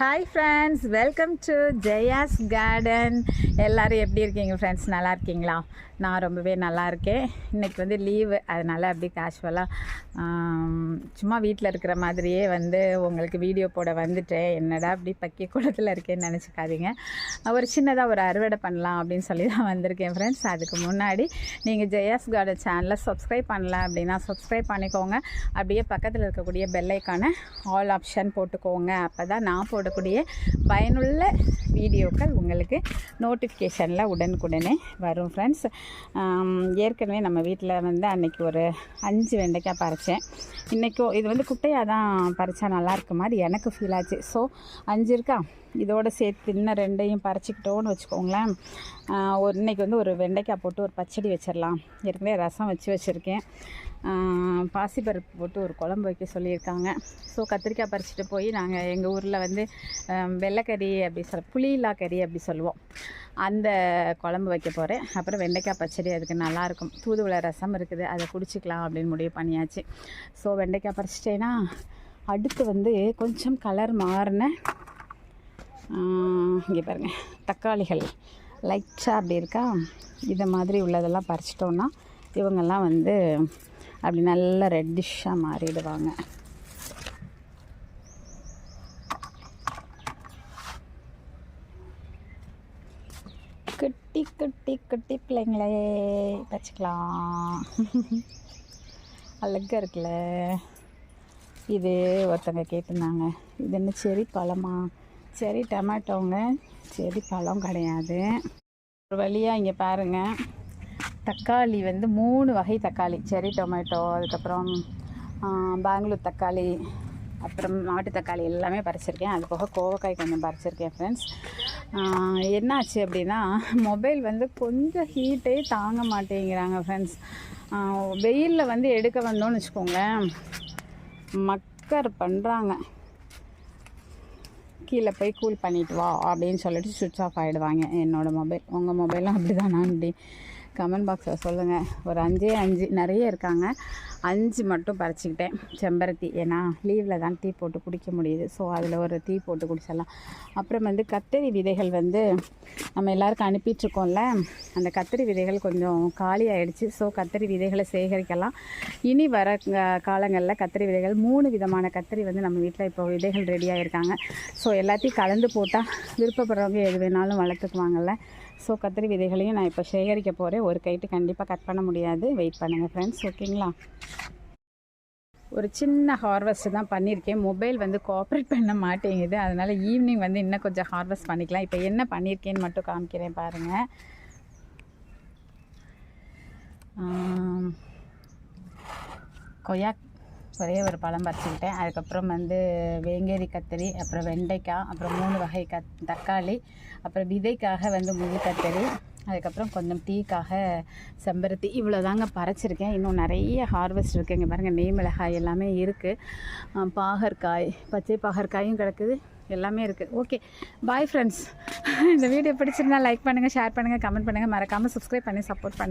Hi friends, welcome to Jaya's garden. எல்லோரும் எப்படி இருக்கீங்க ஃப்ரெண்ட்ஸ்? நல்லா இருக்கீங்களா? நான் ரொம்பவே நல்லா இருக்கேன். இன்றைக்கி வந்து லீவு, அதனால் அப்படி கேஷுவலாக சும்மா வீட்டில் இருக்கிற மாதிரியே உங்களுக்கு வீடியோ போட வந்துட்டேன். என்னடா அப்படி பக்கிய குளத்தில் இருக்கேன்னு நினச்சிக்காதீங்க. ஒரு சின்னதாக ஒரு அறுவடை பண்ணலாம் அப்படின்னு சொல்லி தான் வந்திருக்கேன் ஃப்ரெண்ட்ஸ். அதுக்கு முன்னாடி நீங்கள் ஜெயாஸ் கார்டன் சேனலை சப்ஸ்கிரைப் பண்ணல அப்படின்னா சப்ஸ்கிரைப் பண்ணிக்கோங்க. அப்படியே பக்கத்தில் இருக்கக்கூடிய பெல் ஐக்கானை ஆல் ஆப்ஷன் போட்டுக்கோங்க. அப்போ தான் நான் போடக்கூடிய பயனுள்ள வீடியோக்கள் உங்களுக்கு நோட்டிஃபிகேஷனில் உடனுக்குடனே வரும் ஃப்ரெண்ட்ஸ். ஏற்கனவே நம்ம வீட்டில் அன்றைக்கி ஒரு 5 வெண்டைக்காய் பறித்தேன். இன்றைக்கும் இது குட்டையாக தான் பறித்தா நல்லாயிருக்க மாதிரி எனக்கு ஃபீல் ஆச்சு. ஸோ 5 இருக்கா, இதோடு சேர்த்து இன்னும் 2ஐயும் பறிச்சிக்கிட்டோன்னு வச்சுக்கோங்களேன். இன்றைக்கி ஒரு வெண்டைக்காய் போட்டு ஒரு பச்சடி வச்சிடலாம். ஏற்கனவே ரசம் வச்சுருக்கேன். பாசிப்பருப்பு போட்டு ஒரு குழம்பு வைக்க சொல்லியிருக்காங்க. ஸோ கத்திரிக்காய் பறிச்சுட்டு போய் நாங்கள் எங்கள் ஊரில் வெள்ளைக்கறி அப்படி புளியில்லா கறி அப்படி சொல்லுவோம், அந்த குழம்பு வைக்க போகிறேன். அப்புறம் வெண்டைக்காய் பச்சடி அதுக்கு நல்லாயிருக்கும். தூதுவளை ரசம் இருக்குது, அதை குடிச்சிக்கலாம் அப்படின்னு முடிவு பண்ணியாச்சு. ஸோ வெண்டைக்காய் பறிச்சிட்டேன்னா அடுத்து கொஞ்சம் கலர் மாறின இங்கே பாருங்கள், தக்காளிகள் லைட்டாக அப்படி இருக்கா, இதை மாதிரி உள்ளதெல்லாம் பறிச்சிட்டோன்னா இவங்கெல்லாம் அப்படி நல்லா ரெட்டிஷாக மாறிடுவாங்க. குட்டி குட்டி குட்டி பிள்ளைங்களே வச்சுக்கலாம். அழகாக இருக்குல்ல. இது ஒருத்தங்க கேட்டிருந்தாங்க, இது என்ன செரி பழமா? செரி டொமேட்டோங்க, செரி பழம் கிடையாது. ஒரு வழியாக இங்கே பாருங்கள், தக்காளி 3 வகை தக்காளி, செரி டொமேட்டோ, அதுக்கப்புறம் பெங்களூர் தக்காளி, அப்புறம் நாட்டு தக்காளி எல்லாமே பறிச்சிருக்கேன். அது போக கோவக்காய் கொஞ்சம் பறிச்சிருக்கேன் ஃப்ரெண்ட்ஸ். என்னாச்சு அப்படின்னா, மொபைல் கொஞ்சம் ஹீட்டே தாங்க மாட்டேங்கிறாங்க ஃப்ரெண்ட்ஸ். வெயிலில் எடுக்க வந்தோன்னு வச்சுக்கோங்களேன், மக்கர் பண்ணுறாங்க. கீழே போய் கூல் பண்ணிட்டு வா அப்படின்னு சொல்லிட்டு சுவிட்ச் ஆஃப் ஆகிடுவாங்க என்னோடய மொபைல். உங்கள் மொபைலும் அப்படி தானா? அப்படி கமெண்ட் பாக்ஸில் சொல்லுங்கள். ஒரு 5 நிறைய இருக்காங்க, 5 மட்டும் பறிச்சிக்கிட்டேன். செம்பருத்தி, ஏன்னா லீவில் தான் டீ போட்டு குடிக்க முடியுது. ஸோ அதில் ஒரு டீ போட்டு குடிச்சிடலாம். அப்புறம் கத்திரி விதைகள் நம்ம எல்லாருக்கும் அனுப்பிட்டுருக்கோம்ல, அந்த கத்திரி விதைகள் கொஞ்சம் காலி ஆகிடுச்சு. ஸோ கத்திரி விதைகளை சேகரிக்கலாம். இனி வர காலங்களில் கத்திரி விதைகள் 3 விதமான கத்திரி நம்ம வீட்டில் இப்போ விதைகள் ரெடியாக இருக்காங்க. ஸோ எல்லாத்தையும் கலந்து போட்டால் விருப்பப்படுறவங்க எது வேணாலும் வளர்த்துக்குவாங்கள்ல. ஸோ கத்திரி விதைகளையும் நான் இப்போ சேகரிக்க போகிறேன். ஒரு கைட்டு கண்டிப்பாக கட் பண்ண முடியாது, வெயிட் பண்ணுங்கள் ஃப்ரெண்ட்ஸ், ஓகேங்களா? ஒரு சின்ன ஹார்வெஸ்ட் தான் பண்ணியிருக்கேன். மொபைல் கோஆப்ரேட் பண்ண மாட்டேங்குது. அதனால் ஈவினிங் இன்னும் கொஞ்சம் ஹார்வெஸ்ட் பண்ணிக்கலாம். இப்போ என்ன பண்ணியிருக்கேன்னு மட்டும் காமிக்கிறேன் பாருங்கள். கொய்யா ஒரே ஒரு பழம் பறிச்சுக்கிட்டேன். அதுக்கப்புறம் வேங்கேரி கத்திரி, அப்புறம் வெண்டைக்காய், அப்புறம் 3 வகை தக்காளி, அப்புறம் விதைக்காக முழு கத்திரி, அதுக்கப்புறம் கொஞ்சம் டீக்காக செம்பருத்தி. இவ்வளோ தாங்க பறிச்சிருக்கேன். இன்னும் நிறைய ஹார்வெஸ்ட் இருக்குது. இங்கே பாருங்கள், நெய் மிளகாய் எல்லாமே இருக்குது. பாகற்காய், பச்சை பாகற்காயும் கிடக்குது, எல்லாமே இருக்குது. Okay, bye friends. இந்த வீடியோ பிடிச்சிருந்தா லைக் பண்ணுங்கள், ஷேர் பண்ணுங்கள், கமெண்ட் பண்ணுங்கள், மறக்காமல் சப்ஸ்கிரைப் பண்ணி சப்போர்ட் பண்ணுங்கள்.